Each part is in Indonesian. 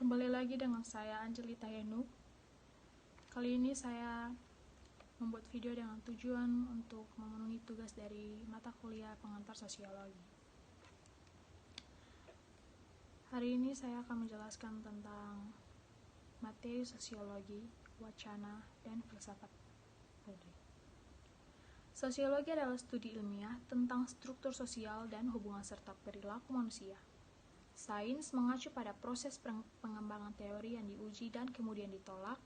Kembali lagi dengan saya Angelita Henu. Kali ini saya membuat video dengan tujuan untuk memenuhi tugas dari mata kuliah pengantar sosiologi. Hari ini saya akan menjelaskan tentang materi sosiologi, wacana, dan filsafat publik. Sosiologi adalah studi ilmiah tentang struktur sosial dan hubungan serta perilaku manusia. Sains mengacu pada proses pengembangan teori yang diuji dan kemudian ditolak,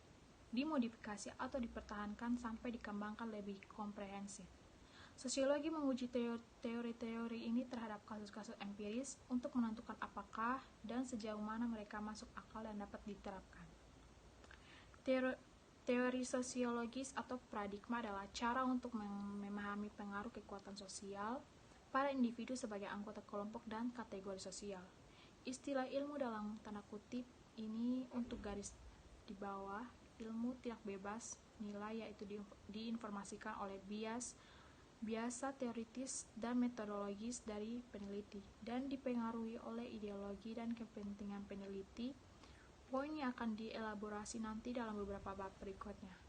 dimodifikasi atau dipertahankan sampai dikembangkan lebih komprehensif. Sosiologi menguji teori-teori ini terhadap kasus-kasus empiris untuk menentukan apakah dan sejauh mana mereka masuk akal dan dapat diterapkan. Teori sosiologis atau paradigma adalah cara untuk memahami pengaruh kekuatan sosial pada individu sebagai anggota kelompok dan kategori sosial. Istilah ilmu dalam tanda kutip ini untuk garis di bawah, ilmu tidak bebas nilai yaitu diinformasikan oleh biasa teoritis dan metodologis dari peneliti dan dipengaruhi oleh ideologi dan kepentingan peneliti. Poinnya akan dielaborasi nanti dalam beberapa bab berikutnya.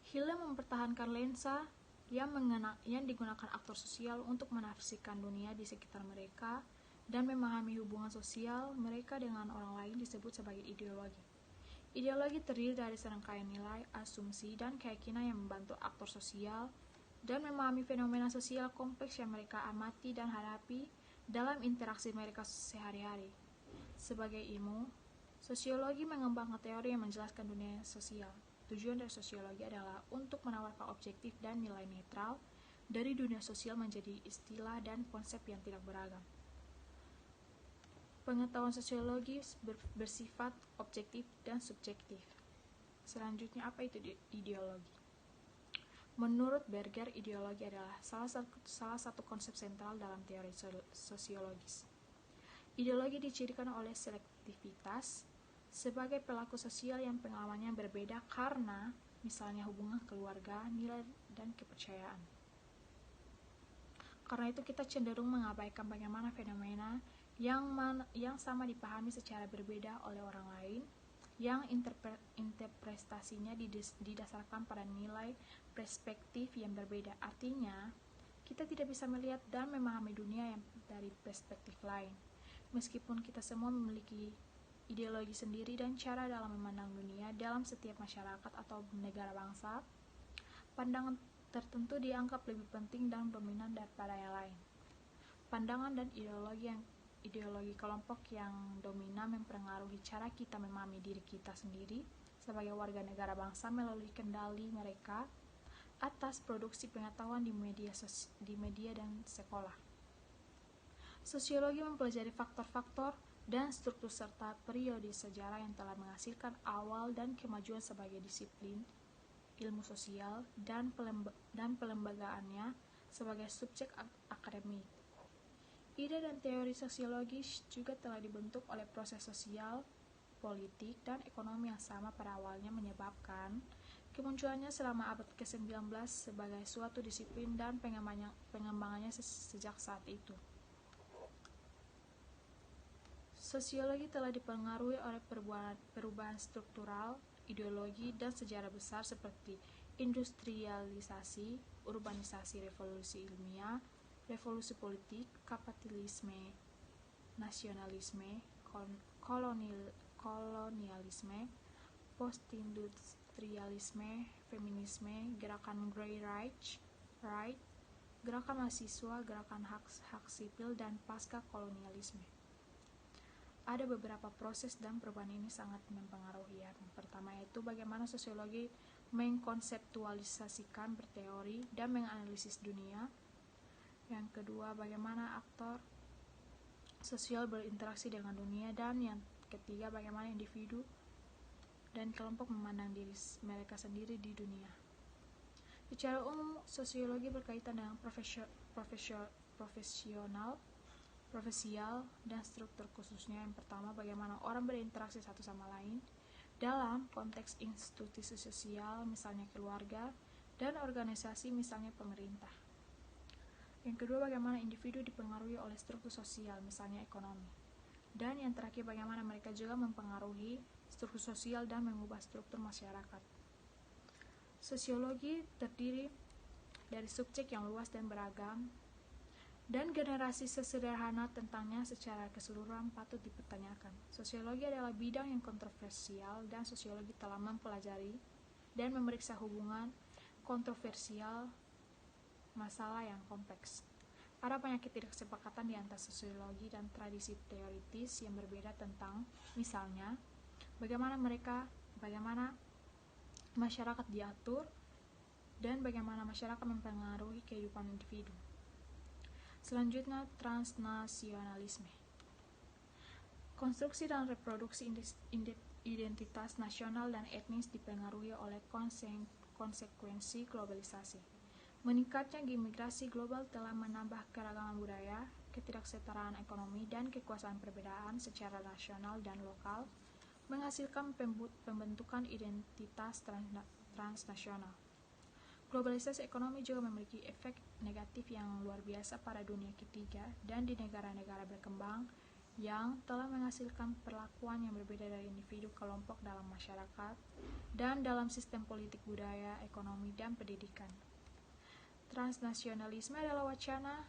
Hille mempertahankan lensa yang digunakan aktor sosial untuk menafsirkan dunia di sekitar mereka dan memahami hubungan sosial mereka dengan orang lain disebut sebagai ideologi. Ideologi terdiri dari serangkaian nilai, asumsi, dan keyakinan yang membantu aktor sosial dan memahami fenomena sosial kompleks yang mereka amati dan hadapi dalam interaksi mereka sehari-hari. Sebagai ilmu, sosiologi mengembangkan teori yang menjelaskan dunia sosial. Tujuan dari sosiologi adalah untuk menawarkan objektif dan nilai netral dari dunia sosial menjadi istilah dan konsep yang tidak beragam. Pengetahuan sosiologi bersifat objektif dan subjektif. Selanjutnya, apa itu ideologi? Menurut Berger, ideologi adalah salah satu konsep sentral dalam teori sosiologis. Ideologi dicirikan oleh selektivitas sebagai pelaku sosial yang pengalamannya berbeda karena misalnya hubungan keluarga, nilai, dan kepercayaan. Karena itu kita cenderung mengabaikan bagaimana fenomena yang sama dipahami secara berbeda oleh orang lain, yang interpretasinya didasarkan pada nilai perspektif yang berbeda. Artinya, kita tidak bisa melihat dan memahami dunia yang dari perspektif lain. Meskipun kita semua memiliki ideologi sendiri dan cara dalam memandang dunia dalam setiap masyarakat atau negara bangsa, pandangan tertentu dianggap lebih penting dan dominan daripada yang lain. Pandangan dan ideologi kelompok yang dominan mempengaruhi cara kita memahami diri kita sendiri sebagai warga negara bangsa melalui kendali mereka atas produksi pengetahuan di media dan sekolah. Sosiologi mempelajari faktor-faktor dan struktur serta periode sejarah yang telah menghasilkan awal dan kemajuan sebagai disiplin ilmu sosial dan pelembagaannya sebagai subjek akademik. Ide dan teori sosiologis juga telah dibentuk oleh proses sosial, politik, dan ekonomi yang sama pada awalnya menyebabkan kemunculannya selama abad ke-19 sebagai suatu disiplin dan pengembangannya sejak saat itu. Sosiologi telah dipengaruhi oleh perubahan struktural, ideologi, dan sejarah besar seperti industrialisasi, urbanisasi, revolusi ilmiah, revolusi politik, kapitalisme, nasionalisme, kolonialisme, postindustrialisme, feminisme, gerakan Grey Right, gerakan mahasiswa, gerakan hak sipil, dan pasca kolonialisme. Ada beberapa proses dan perubahan ini sangat mempengaruhi. Yang pertama yaitu bagaimana sosiologi mengkonseptualisasikan, berteori, dan menganalisis dunia. Yang kedua, bagaimana aktor sosial berinteraksi dengan dunia. Dan yang ketiga, bagaimana individu dan kelompok memandang diri mereka sendiri di dunia. Secara umum, sosiologi berkaitan dengan profesial, dan struktur khususnya. Yang pertama, bagaimana orang berinteraksi satu sama lain dalam konteks institusi sosial, misalnya keluarga, dan organisasi, misalnya pemerintah. Yang kedua, bagaimana individu dipengaruhi oleh struktur sosial, misalnya ekonomi. Dan yang terakhir, bagaimana mereka juga mempengaruhi struktur sosial dan mengubah struktur masyarakat. Sosiologi terdiri dari subjek yang luas dan beragam, dan generasi sesederhana tentangnya secara keseluruhan patut dipertanyakan. Sosiologi adalah bidang yang kontroversial, dan sosiologi telah mempelajari dan memeriksa hubungan kontroversial masalah yang kompleks. Ada banyak ketidaksepakatan di antara sosiologi dan tradisi teoritis yang berbeda tentang, misalnya, bagaimana masyarakat diatur dan bagaimana masyarakat mempengaruhi kehidupan individu. Selanjutnya, transnasionalisme. Konstruksi dan reproduksi identitas nasional dan etnis dipengaruhi oleh konsekuensi globalisasi. Meningkatnya imigrasi global telah menambah keragaman budaya, ketidaksetaraan ekonomi, dan kekuasaan perbedaan secara nasional dan lokal, menghasilkan pembentukan identitas transnasional. Globalisasi ekonomi juga memiliki efek negatif yang luar biasa pada dunia ketiga dan di negara-negara berkembang yang telah menghasilkan perlakuan yang berbeda dari individu, kelompok dalam masyarakat, dan dalam sistem politik, budaya, ekonomi, dan pendidikan. Transnasionalisme adalah wacana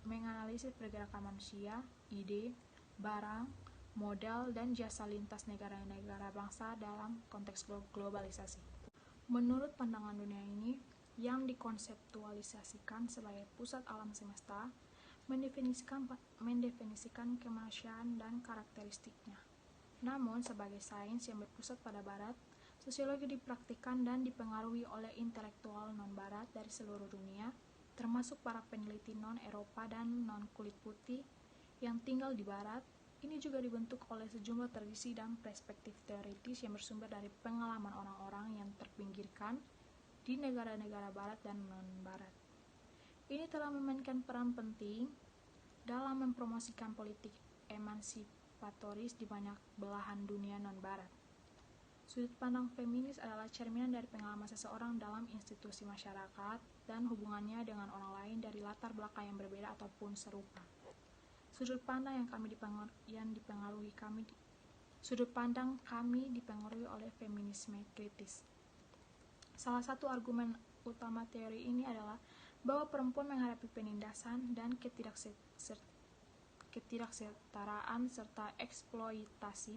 menganalisis pergerakan manusia, ide, barang, modal, dan jasa lintas negara-negara bangsa dalam konteks globalisasi. Menurut pandangan dunia ini, yang dikonseptualisasikan sebagai pusat alam semesta, mendefinisikan kemanusiaan dan karakteristiknya. Namun, sebagai sains yang berpusat pada barat, sosiologi dipraktikkan dan dipengaruhi oleh intelektual non-barat dari seluruh dunia, termasuk para peneliti non-Eropa dan non-kulit putih yang tinggal di barat. Ini juga dibentuk oleh sejumlah tradisi dan perspektif teoritis yang bersumber dari pengalaman orang-orang yang terpinggirkan di negara-negara barat dan non-barat. Ini telah memainkan peran penting dalam mempromosikan politik emansipatoris di banyak belahan dunia non-barat. Sudut pandang feminis adalah cerminan dari pengalaman seseorang dalam institusi masyarakat dan hubungannya dengan orang lain dari latar belakang yang berbeda ataupun serupa. Sudut pandang kami dipengaruhi oleh feminisme kritis. Salah satu argumen utama teori ini adalah bahwa perempuan menghadapi penindasan dan ketidaksetaraan serta eksploitasi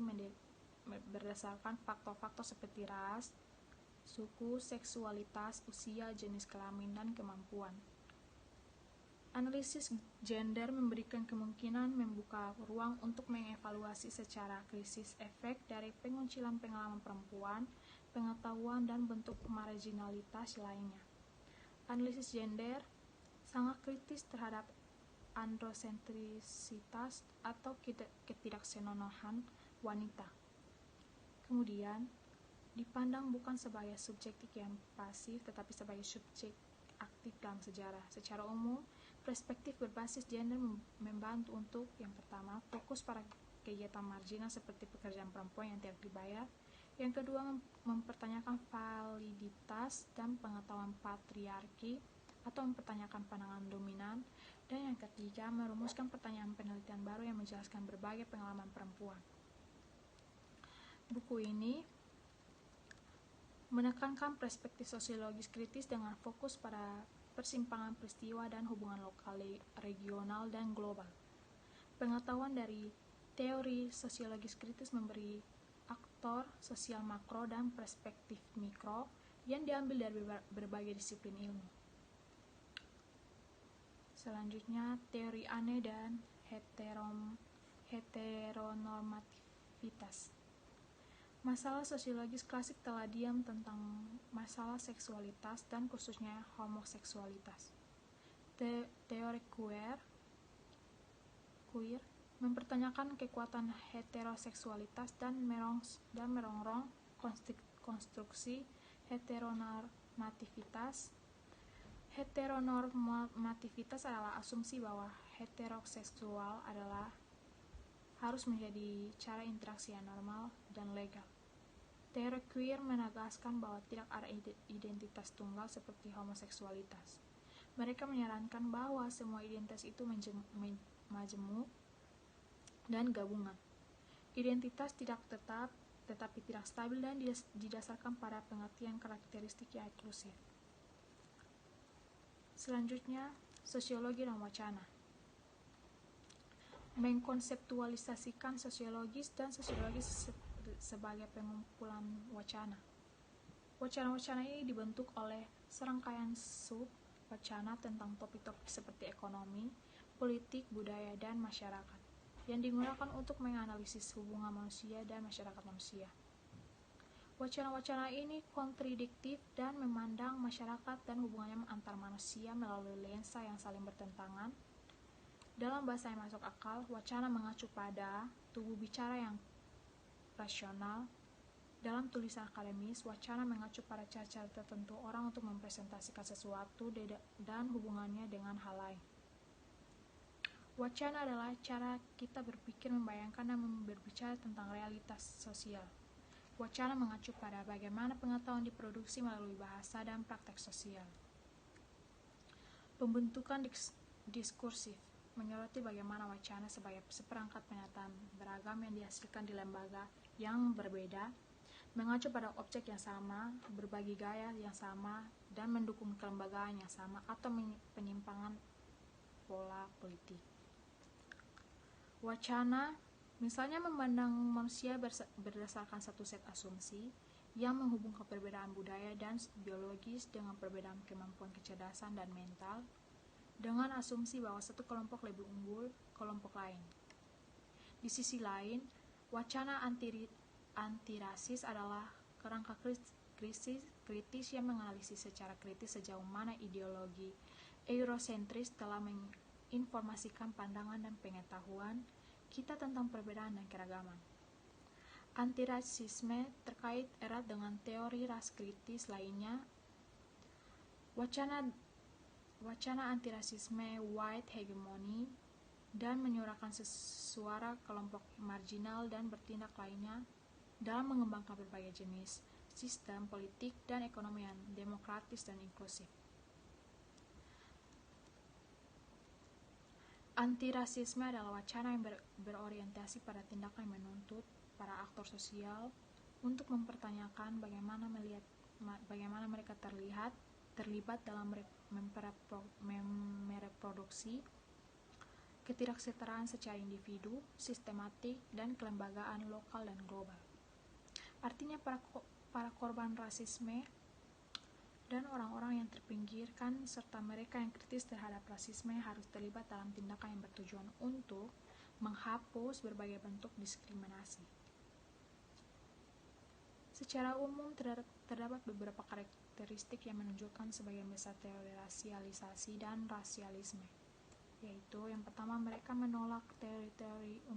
berdasarkan faktor-faktor seperti ras, suku, seksualitas, usia, jenis kelamin, dan kemampuan. Analisis gender memberikan kemungkinan membuka ruang untuk mengevaluasi secara kritis efek dari penguncilan pengalaman perempuan, pengetahuan, dan bentuk marginalitas lainnya. Analisis gender sangat kritis terhadap androsentrisitas atau ketidaksenonohan wanita. Kemudian, dipandang bukan sebagai subjektif yang pasif, tetapi sebagai subjek aktif dalam sejarah. Secara umum, perspektif berbasis gender membantu untuk, yang pertama, fokus pada kegiatan marginal seperti pekerjaan perempuan yang tidak dibayar. Yang kedua, mempertanyakan validitas dan pengetahuan patriarki atau mempertanyakan pandangan dominan. Dan yang ketiga, merumuskan pertanyaan penelitian baru yang menjelaskan berbagai pengalaman perempuan. Buku ini menekankan perspektif sosiologis kritis dengan fokus pada persimpangan peristiwa dan hubungan lokal, regional, dan global. Pengetahuan dari teori sosiologis kritis memberi aktor sosial makro dan perspektif mikro yang diambil dari berbagai disiplin ilmu. Selanjutnya, teori aneh dan heteronormativitas. Masalah sosiologis klasik telah diam tentang masalah seksualitas dan khususnya homoseksualitas. Teori queer mempertanyakan kekuatan heteroseksualitas dan merongrong konstruksi heteronormativitas. Heteronormativitas adalah asumsi bahwa heteroseksual harus menjadi cara interaksi yang normal dan legal. Teori queer menegaskan bahwa tidak ada identitas tunggal seperti homoseksualitas. Mereka menyarankan bahwa semua identitas itu majemuk dan gabungan. Identitas tidak tetap, tetapi tidak stabil dan didasarkan pada pengertian karakteristik yang eksklusif. Selanjutnya, sosiologi dan wacana. Mengkonseptualisasikan sosiologis dan sosiologis sebagai pengumpulan wacana. Wacana-wacana ini dibentuk oleh serangkaian sub-wacana tentang topik-topik seperti ekonomi, politik, budaya, dan masyarakat, yang digunakan untuk menganalisis hubungan manusia dan masyarakat manusia. Wacana-wacana ini kontradiktif dan memandang masyarakat dan hubungannya antar manusia melalui lensa yang saling bertentangan. Dalam bahasa yang masuk akal, wacana mengacu pada tubuh bicara yang rasional. Dalam tulisan akademis, wacana mengacu pada cara-cara tertentu orang untuk mempresentasikan sesuatu dan hubungannya dengan hal lain. Wacana adalah cara kita berpikir, membayangkan, dan berbicara tentang realitas sosial. Wacana mengacu pada bagaimana pengetahuan diproduksi melalui bahasa dan praktek sosial. Pembentukan diskursif menyoroti bagaimana wacana sebagai seperangkat pernyataan beragam yang dihasilkan di lembaga yang berbeda, mengacu pada objek yang sama, berbagi gaya yang sama, dan mendukung kelembagaan yang sama atau penyimpangan pola politik. Wacana misalnya memandang manusia berdasarkan satu set asumsi yang menghubungkan perbedaan budaya dan biologis dengan perbedaan kemampuan kecerdasan dan mental, dengan asumsi bahwa satu kelompok lebih unggul kelompok lain. Di sisi lain, wacana antirasis adalah kerangka kritis yang menganalisis secara kritis sejauh mana ideologi eurosentris telah menginformasikan pandangan dan pengetahuan kita tentang perbedaan dan keragaman. Antirasisme terkait erat dengan teori ras kritis lainnya. Wacana antirasisme white hegemony dan menyuarakan suara kelompok marginal dan bertindak lainnya dalam mengembangkan berbagai jenis sistem politik dan ekonomi yang demokratis dan inklusif. Antirasisme adalah wacana yang berorientasi pada tindakan yang menuntut para aktor sosial untuk mempertanyakan bagaimana mereka terlibat dalam mereproduksi ketidaksetaraan secara individu, sistematik, dan kelembagaan lokal dan global. Artinya para korban rasisme dan orang-orang yang terpinggirkan serta mereka yang kritis terhadap rasisme harus terlibat dalam tindakan yang bertujuan untuk menghapus berbagai bentuk diskriminasi. Secara umum terdapat beberapa karakteristik yang menunjukkan sebagian besar teori rasialisasi dan rasialisme, yaitu yang pertama, mereka menolak teori-teori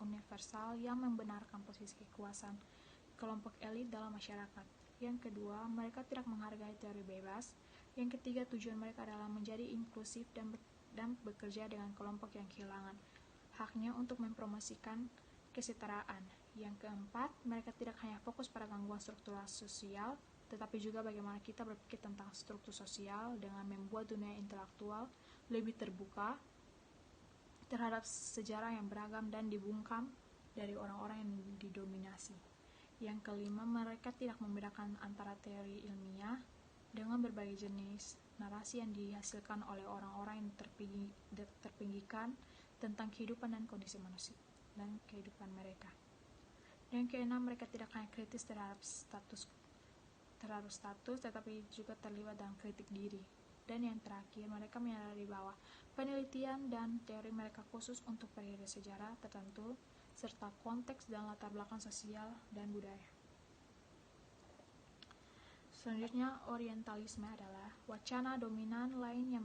universal yang membenarkan posisi kekuasaan kelompok elit dalam masyarakat. Yang kedua, mereka tidak menghargai teori bebas. Yang ketiga, tujuan mereka adalah menjadi inklusif dan bekerja dengan kelompok yang kehilangan haknya untuk mempromosikan kesetaraan. Yang keempat, mereka tidak hanya fokus pada gangguan struktural sosial, tetapi juga bagaimana kita berpikir tentang struktur sosial dengan membuat dunia intelektual lebih terbuka terhadap sejarah yang beragam dan dibungkam dari orang-orang yang didominasi. Yang kelima, mereka tidak membedakan antara teori ilmiah dengan berbagai jenis narasi yang dihasilkan oleh orang-orang yang terpinggirkan tentang kehidupan dan kondisi manusia dan kehidupan mereka. Yang keenam, mereka tidak hanya kritis terhadap status, tetapi juga terlibat dalam kritik diri. Dan yang terakhir, mereka menyadari bahwa penelitian dan teori mereka khusus untuk periode sejarah tertentu, serta konteks dan latar belakang sosial dan budaya. Selanjutnya, orientalisme adalah wacana dominan lain yang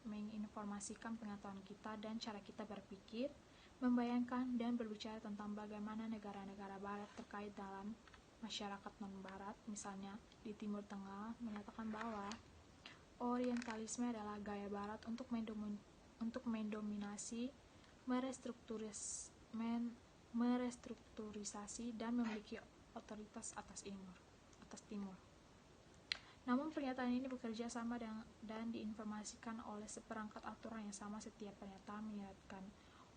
menginformasikan pengetahuan kita dan cara kita berpikir, membayangkan, dan berbicara tentang bagaimana negara-negara barat terkait dalam masyarakat non-barat. Misalnya, di Timur Tengah menyatakan bahwa orientalisme adalah gaya barat untuk mendominasi, merestrukturisasi dan memiliki otoritas atas timur. Namun pernyataan ini bekerja sama dan diinformasikan oleh seperangkat aturan yang sama. Setiap pernyataan menyeratkan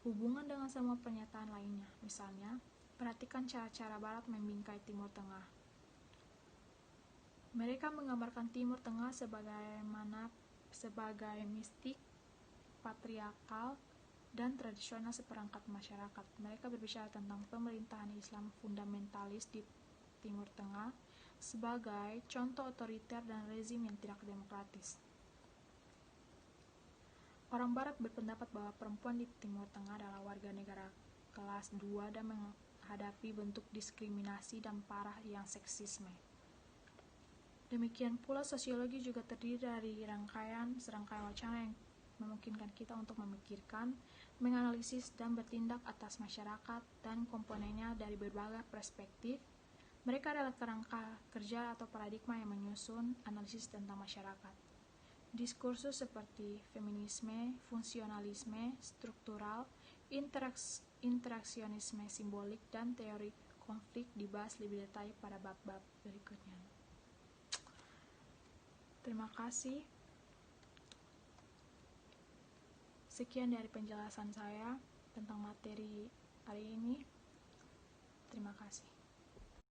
hubungan dengan semua pernyataan lainnya. Misalnya, perhatikan cara-cara Barat membingkai Timur Tengah. Mereka menggambarkan Timur Tengah sebagai mistik, patriarkal, dan tradisional seperangkat masyarakat. Mereka berbicara tentang pemerintahan Islam fundamentalis di Timur Tengah sebagai contoh otoriter dan rezim yang tidak demokratis. Orang Barat berpendapat bahwa perempuan di Timur Tengah adalah warga negara kelas 2 dan menghadapi bentuk diskriminasi dan parah yang seksisme. Demikian pula sosiologi juga terdiri dari serangkaian wacana yang memungkinkan kita untuk memikirkan, menganalisis, dan bertindak atas masyarakat dan komponennya dari berbagai perspektif. Mereka adalah kerangka kerja atau paradigma yang menyusun analisis tentang masyarakat. Diskursus seperti feminisme, fungsionalisme, struktural, interaksionisme simbolik, dan teori konflik dibahas lebih detail pada bab-bab berikutnya. Terima kasih. Sekian dari penjelasan saya tentang materi hari ini. Terima kasih.